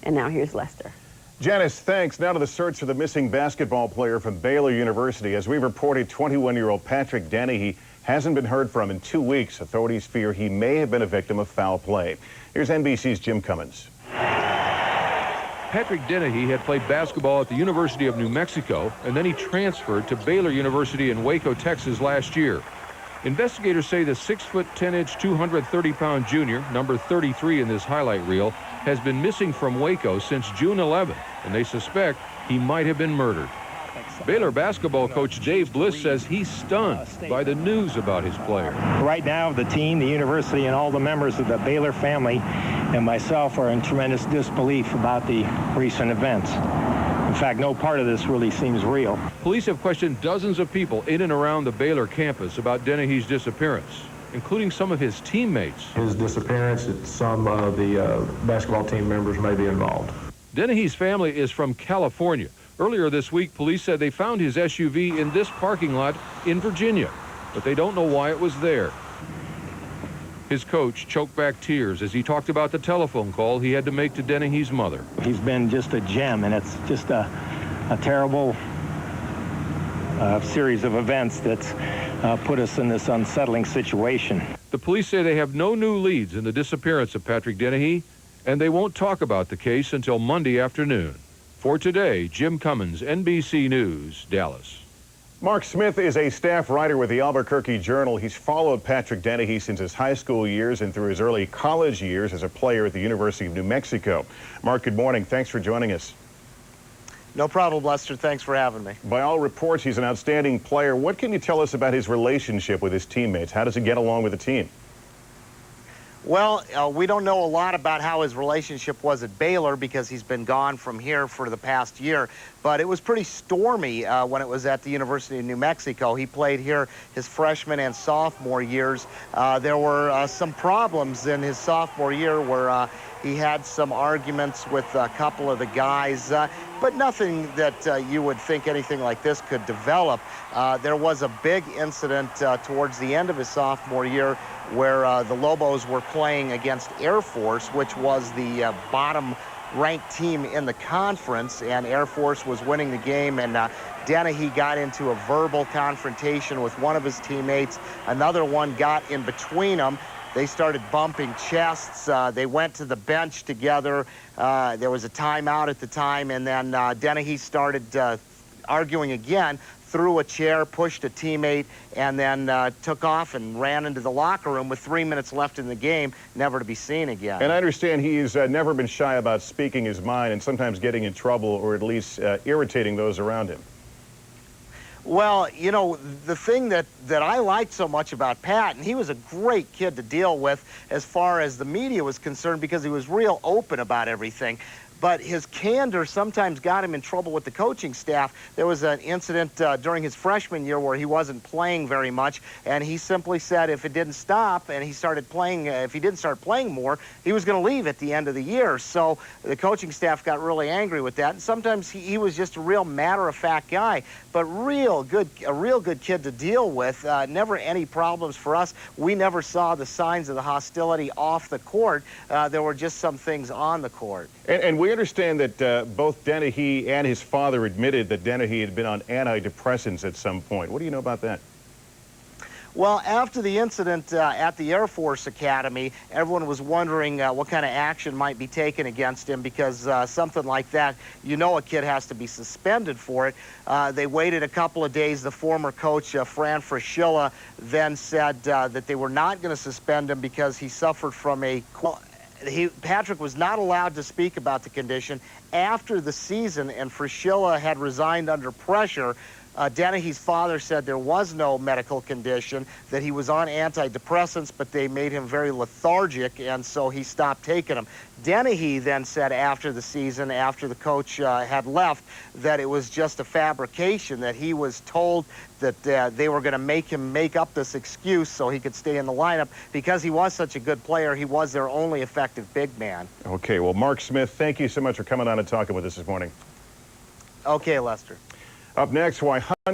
And now here's Lester. Janice, thanks. Now to the search for the missing basketball player from Baylor University. As we've reported, 21-year-old Patrick Dennehy hasn't been heard from in 2 weeks. Authorities fear he may have been a victim of foul play. Here's NBC's Jim Cummins. Patrick Dennehy had played basketball at the University of New Mexico, and then he transferred to Baylor University in Waco, Texas last year. Investigators say the 6'10", 230-pound junior, number 33 in this highlight reel, has been missing from Waco since June 11th, and they suspect he might have been murdered. Baylor basketball coach Dave Bliss says he's stunned by the news about his player. Right now, the team, the university, and all the members of the Baylor family and myself are in tremendous disbelief about the recent events. In fact, no part of this really seems real. Police have questioned dozens of people in and around the Baylor campus about Dennehy's disappearance, including some of his teammates. His disappearance, some of the basketball team members may be involved. Dennehy's family is from California. Earlier this week, police said they found his SUV in this parking lot in Virginia, but they don't know why it was there. His coach choked back tears as he talked about the telephone call he had to make to Dennehy's mother. He's been just a gem, and it's just a terrible series of events that's put us in this unsettling situation. The police say they have no new leads in the disappearance of Patrick Dennehy, and they won't talk about the case until Monday afternoon. For today, Jim Cummins, NBC News, Dallas. Mark Smith is a staff writer with the Albuquerque Journal. He's followed Patrick Dennehy since his high school years and through his early college years as a player at the University of New Mexico. Mark, good morning. Thanks for joining us. No problem, Lester. Thanks for having me. By all reports, he's an outstanding player. What can you tell us about his relationship with his teammates? How does he get along with the team? Well, we don't know a lot about how his relationship was at Baylor because he's been gone from here for the past year, but it was pretty stormy when it was at the University of New Mexico. He played here his freshman and sophomore years. There were some problems in his sophomore year where he had some arguments with a couple of the guys, but nothing that you would think anything like this could develop. There was a big incident towards the end of his sophomore year where the Lobos were playing against Air Force, which was the bottom-ranked team in the conference, and Air Force was winning the game, and Dennehy got into a verbal confrontation with one of his teammates. Another one got in between them. They started bumping chests. They went to the bench together. There was a timeout at the time, and then Dennehy started arguing again, threw a chair, pushed a teammate, and then took off and ran into the locker room with 3 minutes left in the game, never to be seen again. And I understand he's never been shy about speaking his mind and sometimes getting in trouble or at least irritating those around him. Well, you know, the thing that I liked so much about Pat, and he was a great kid to deal with as far as the media was concerned because he was real open about everything. But his candor sometimes got him in trouble with the coaching staff. There was an incident during his freshman year where he wasn't playing very much, and he simply said if it didn't stop and he started playing, if he didn't start playing more, he was going to leave at the end of the year. So the coaching staff got really angry with that, and sometimes he was just a real matter-of-fact guy, but a real good kid to deal with. Never any problems for us. We never saw the signs of the hostility off the court. There were just some things on the court. And we understand that both Dennehy and his father admitted that Dennehy had been on antidepressants at some point. What do you know about that? Well, after the incident at the Air Force Academy, everyone was wondering what kind of action might be taken against him because something like that, you know a kid has to be suspended for it. They waited a couple of days. The former coach, Fran Fraschilla, then said that they were not going to suspend him because he suffered from a... Patrick was not allowed to speak about the condition after the season, and Fraschilla had resigned under pressure. Dennehy's father said there was no medical condition, that he was on antidepressants, but they made him very lethargic, and so he stopped taking them. Dennehy then said after the season, after the coach had left, that it was just a fabrication, that he was told that they were going to make him make up this excuse so he could stay in the lineup. Because he was such a good player, he was their only effective big man. Okay, well, Mark Smith, thank you so much for coming on and talking with us this morning. Okay, Lester. Up next, why